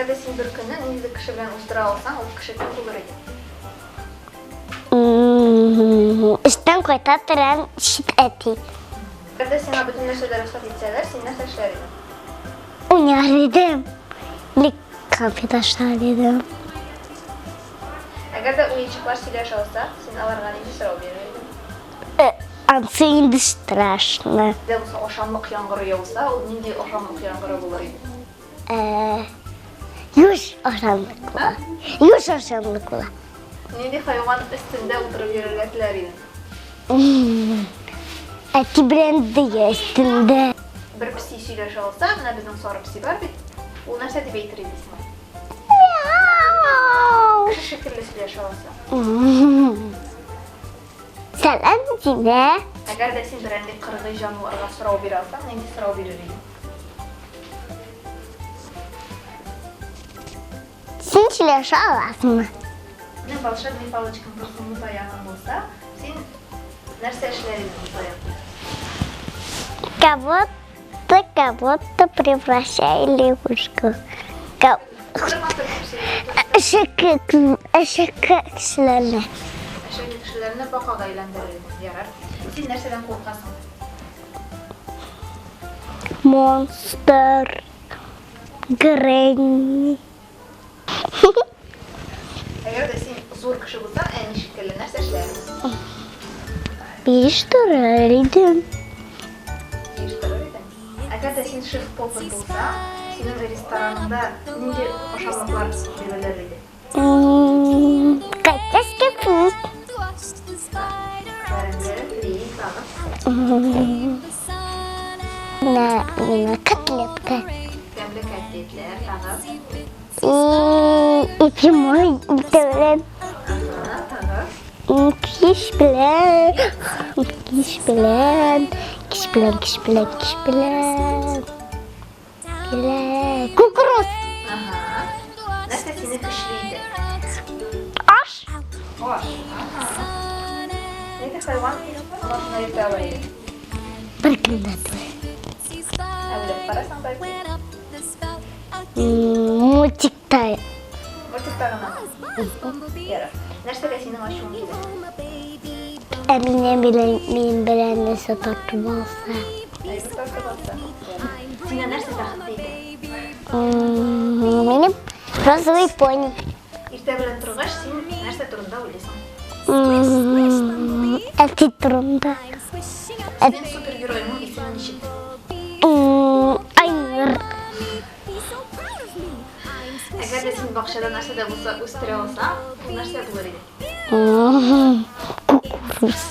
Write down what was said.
Agar da sen bir kunni neydi kishi bilan o'stira olsang, u kishi kim bo'lar edi? İşten qaytartiran shit eti. Agar da senga butun narsada ruxsat etsalar, sen narsa ishlar eding? Oynar edim. Kompyuter ishlar edim. Agar da o'yinchoqlar siylasha olsa, sen ularga nima so'rov berar eding? Ansi endi strashno. Bizda bo'lsa oqshomliq yomg'ir yog'sa, u nega oqshomliq yomg'ir bo'lar edi? Yush oqshomliklar. Yush oqshomliklar. Nega hayvon ustida o'tirib yurarga tilar eding? Eti brendi üstünde. Bir pisi siylasha olsa, mana bizning sora pisi bor bit. U narsa deb aytar edingizmi? Miau. Kishi shekilli siylasha olsa. Selam Cine. Agar da sen biranday qirg'iy jonivorga so'rov bera olsang, nega so'rov berar eding? Sen çileşe alasın. Ne волшебный палочкам просто muzayyanın bo'lsa, sen narsa ishlar eding muzayyan? Кого-то превращай лягушку. Eşek kişilerine. Ashaddiy kishilarni boqaga aylantirar eding, yarar. Sen narsadan qo'rqasan? Monster. Granny. Agar da sen zo'r kishi bo'lsang, ayni shekilli narsa ishlar eding. Bir durardım. Agar da sen shef popin bo'lsang, sening restoraningda nega oshxonalar berillar edi? Катяшки фут. На котлетка. Təmli kətletlər, tağız. Ipimoi devlet. Tağız. Kiş bilen. Kukuruz. Aha. Nəsə seni qışlaydı. Aş. Hoş. Aha. Nədə hayvan başına yırtalar edi? Bir gündə dur. Əvlət parasan belki. Multikta. Motiklarına. Yarar. Nəsə senin aşığın gelir. Emine bilen nəsə tatlı olsa. Bir tatlı batsa. Sine nəsə taxtıydı. Benim розовый пони. İrtə bilən turğaş, sen nəsə turunda oylaysan. Eti turunda. Senin süperheroyunun ismini nişit. Aynur. Əgər də sen bağçada nəsə də olsa, üstürə olsa, bu nəsə bulur idi. Kukuruz.